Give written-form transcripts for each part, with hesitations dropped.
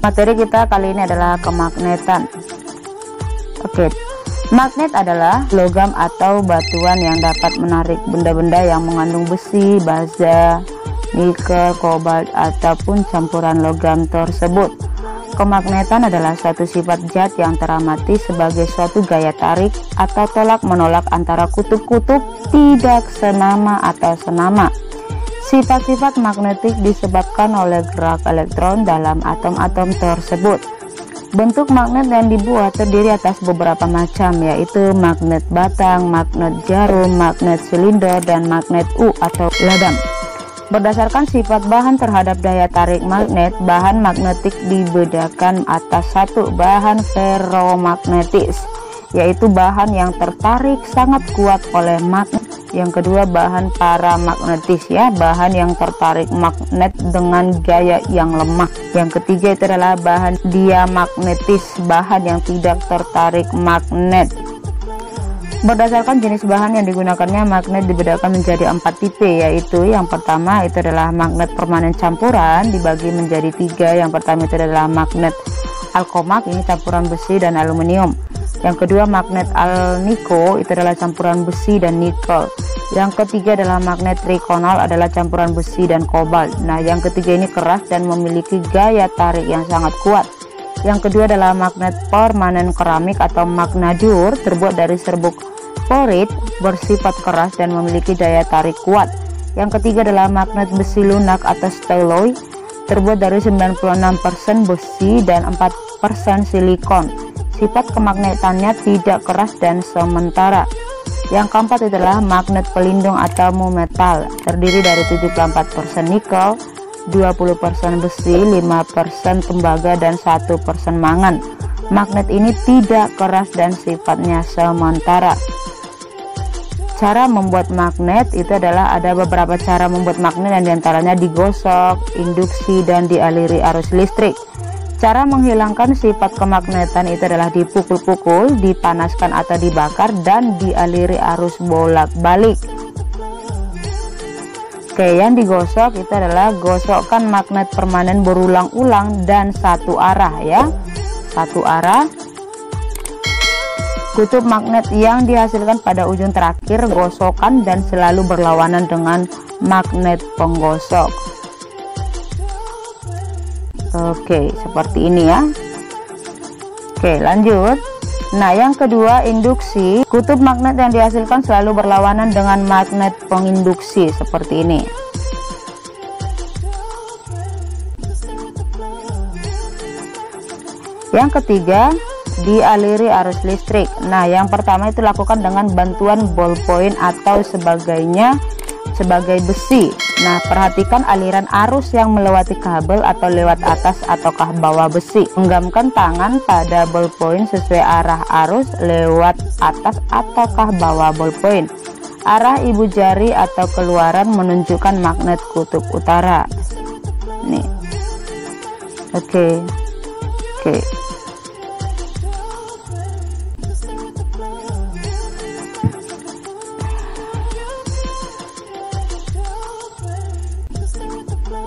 Materi kita kali ini adalah kemagnetan. Oke, magnet adalah logam atau batuan yang dapat menarik benda-benda yang mengandung besi, baja, nikel, kobalt, ataupun campuran logam tersebut. Kemagnetan adalah suatu sifat zat yang teramati sebagai suatu gaya tarik atau tolak menolak antara kutub-kutub tidak senama atau senama. Sifat-sifat magnetik disebabkan oleh gerak elektron dalam atom-atom tersebut. Bentuk magnet yang dibuat terdiri atas beberapa macam, yaitu magnet batang, magnet jarum, magnet silinder, dan magnet U atau ladam. Berdasarkan sifat bahan terhadap daya tarik magnet, bahan magnetik dibedakan atas satu, bahan ferromagnetis, yaitu bahan yang tertarik sangat kuat oleh magnet. Yang kedua, bahan paramagnetis, bahan yang tertarik magnet dengan gaya yang lemah. Yang ketiga itu adalah bahan diamagnetis, bahan yang tidak tertarik magnet. Berdasarkan jenis bahan yang digunakannya, magnet dibedakan menjadi 4 tipe, yaitu yang pertama itu adalah magnet permanen campuran, dibagi menjadi 3. Yang pertama itu adalah magnet alkomak, ini campuran besi dan aluminium. Yang kedua, magnet alnico, itu adalah campuran besi dan nikel. Yang ketiga adalah magnet trikonal, adalah campuran besi dan kobalt. Nah, yang ketiga ini keras dan memiliki gaya tarik yang sangat kuat. Yang kedua adalah magnet permanen keramik atau magnadur, terbuat dari serbuk florid, bersifat keras dan memiliki daya tarik kuat. Yang ketiga adalah magnet besi lunak atau styloid, terbuat dari 96% besi dan 4% silikon. Sifat kemagnetannya tidak keras dan sementara. Yang keempat adalah magnet pelindung atau mumetal, terdiri dari 74% nikel, 20% besi, 5% tembaga, dan 1% mangan. Magnet ini tidak keras dan sifatnya sementara. Cara membuat magnet itu adalah ada beberapa cara membuat magnet, yang diantaranya digosok, induksi, dan dialiri arus listrik. Cara menghilangkan sifat kemagnetan itu adalah dipukul-pukul, dipanaskan atau dibakar, dan dialiri arus bolak-balik. Oke, yang digosok itu adalah gosokkan magnet permanen berulang-ulang dan satu arah, satu arah. Kutub magnet yang dihasilkan pada ujung terakhir gosokan dan selalu berlawanan dengan magnet penggosok. Oke, seperti ini ya. Oke, lanjut. Nah, yang kedua, induksi. Kutub magnet yang dihasilkan selalu berlawanan dengan magnet penginduksi, seperti ini. Yang ketiga, dialiri arus listrik. Nah, yang pertama itu lakukan dengan bantuan ballpoint atau sebagainya sebagai besi. Nah, perhatikan aliran arus yang melewati kabel atau lewat atas ataukah bawah besi. Genggamkan tangan pada ballpoint sesuai arah arus lewat atas ataukah bawah ballpoint. Arah ibu jari atau keluaran menunjukkan magnet kutub utara. Nih. Oke.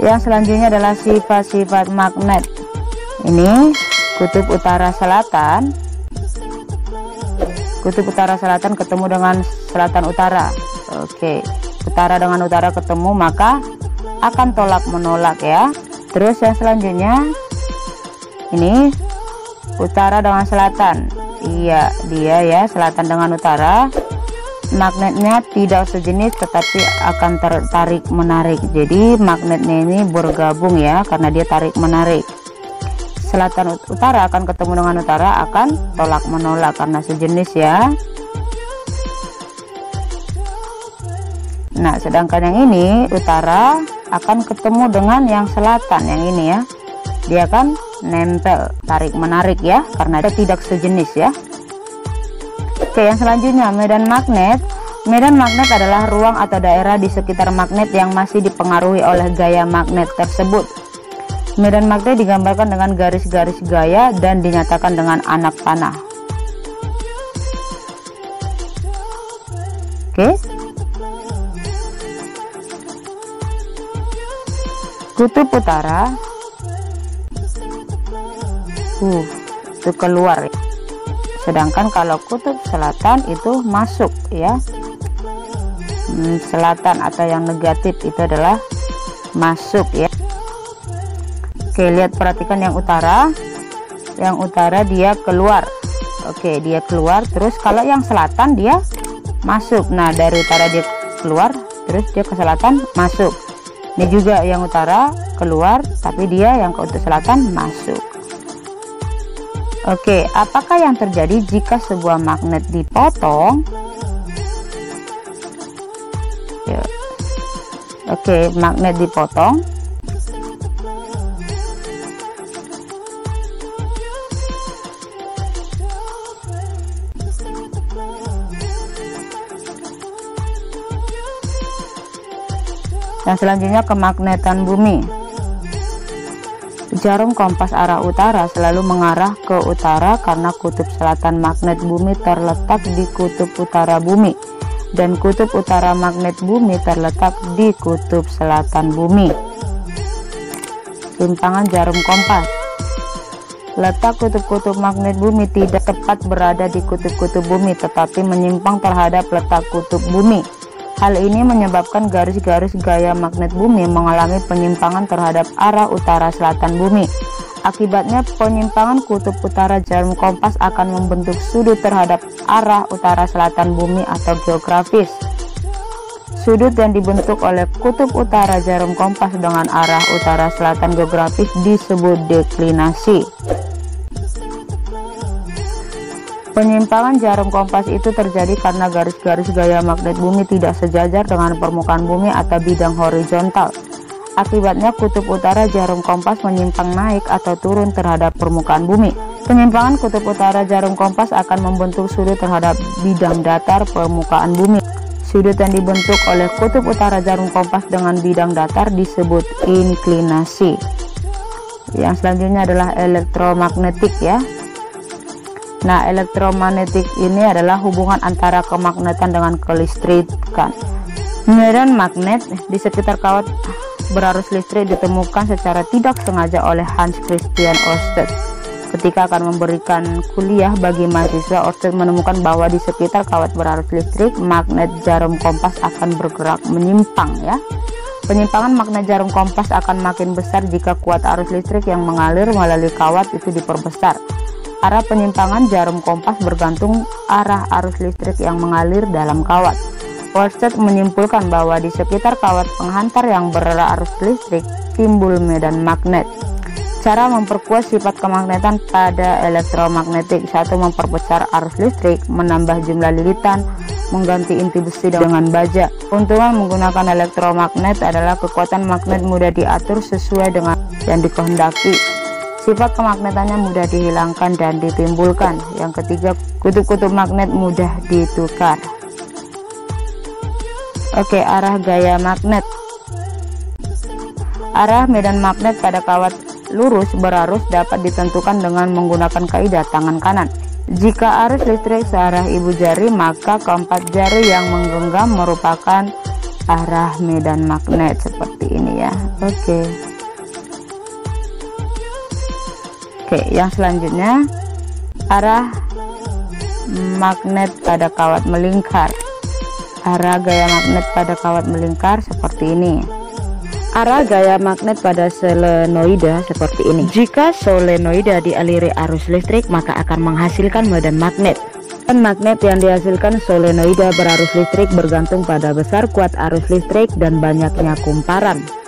Yang selanjutnya adalah sifat-sifat magnet. Ini kutub utara selatan. Kutub utara selatan ketemu dengan selatan utara. Oke, utara dengan utara ketemu, maka akan tolak menolak ya. Terus yang selanjutnya ini utara dengan selatan. Iya, dia ya, selatan dengan utara. magnetnya tidak sejenis tetapi akan tertarik menarik. Jadi magnetnya ini bergabung ya, karena dia tarik menarik. Selatan utara akan ketemu dengan utara, akan tolak menolak karena sejenis ya. Nah, sedangkan yang ini utara akan ketemu dengan yang selatan, yang ini ya, dia akan nempel, tarik menarik ya, karena dia tidak sejenis ya. Oke, yang selanjutnya medan magnet. Medan magnet adalah ruang atau daerah di sekitar magnet yang masih dipengaruhi oleh gaya magnet tersebut. Medan magnet digambarkan dengan garis-garis gaya dan dinyatakan dengan anak panah. Oke. Kutub utara itu keluar, sedangkan kalau kutub selatan itu masuk ya. Selatan atau yang negatif itu adalah masuk ya. Oke, lihat, perhatikan yang utara. Yang utara dia keluar. Oke, dia keluar. Terus kalau yang selatan dia masuk. Nah, dari utara dia keluar, terus dia ke selatan masuk. Ini juga yang utara keluar, tapi dia yang ke selatan masuk. Oke, apakah yang terjadi jika sebuah magnet dipotong? Oke, magnet dipotong. Dan selanjutnya kemagnetan bumi. Jarum kompas arah utara selalu mengarah ke utara karena kutub selatan magnet bumi terletak di kutub utara bumi dan kutub utara magnet bumi terletak di kutub selatan bumi. Simpangan jarum kompas. Letak kutub-kutub magnet bumi tidak tepat berada di kutub-kutub bumi, tetapi menyimpang terhadap letak kutub bumi. Hal ini menyebabkan garis-garis gaya magnet bumi mengalami penyimpangan terhadap arah utara selatan bumi. Akibatnya penyimpangan kutub utara jarum kompas akan membentuk sudut terhadap arah utara selatan bumi atau geografis. Sudut yang dibentuk oleh kutub utara jarum kompas dengan arah utara selatan geografis disebut deklinasi. Penyimpangan jarum kompas itu terjadi karena garis-garis gaya magnet bumi tidak sejajar dengan permukaan bumi atau bidang horizontal. Akibatnya kutub utara jarum kompas menyimpang naik atau turun terhadap permukaan bumi. Penyimpangan kutub utara jarum kompas akan membentuk sudut terhadap bidang datar permukaan bumi. Sudut yang dibentuk oleh kutub utara jarum kompas dengan bidang datar disebut inklinasi. Yang selanjutnya adalah elektromagnetik ya. Nah, elektromagnetik ini adalah hubungan antara kemagnetan dengan kelistrikan. Medan magnet di sekitar kawat berarus listrik ditemukan secara tidak sengaja oleh Hans Christian Ørsted. Ketika akan memberikan kuliah bagi mahasiswa, Ørsted menemukan bahwa di sekitar kawat berarus listrik, magnet jarum kompas akan bergerak menyimpang ya. Penyimpangan magnet jarum kompas akan makin besar jika kuat arus listrik yang mengalir melalui kawat itu diperbesar. Arah penyimpangan jarum kompas bergantung arah arus listrik yang mengalir dalam kawat. Ørsted menyimpulkan bahwa di sekitar kawat penghantar yang berarah arus listrik timbul medan magnet. Cara memperkuat sifat kemagnetan pada elektromagnetik: 1. Memperbesar arus listrik, menambah jumlah lilitan, mengganti inti besi dengan baja. Keuntungan menggunakan elektromagnet adalah kekuatan magnet mudah diatur sesuai dengan yang dikehendaki. Sifat kemagnetannya mudah dihilangkan dan ditimbulkan. Yang ketiga, kutub-kutub magnet mudah ditukar. Oke, arah gaya magnet. Arah medan magnet pada kawat lurus berarus dapat ditentukan dengan menggunakan kaidah tangan kanan. Jika arus listrik searah ibu jari, maka keempat jari yang menggenggam merupakan arah medan magnet seperti ini ya. Oke, yang selanjutnya arah magnet pada kawat melingkar. Arah gaya magnet pada kawat melingkar seperti ini. Arah gaya magnet pada solenoida seperti ini. Jika solenoida dialiri arus listrik, maka akan menghasilkan medan magnet. Magnet yang dihasilkan solenoida berarus listrik bergantung pada besar kuat arus listrik dan banyaknya kumparan.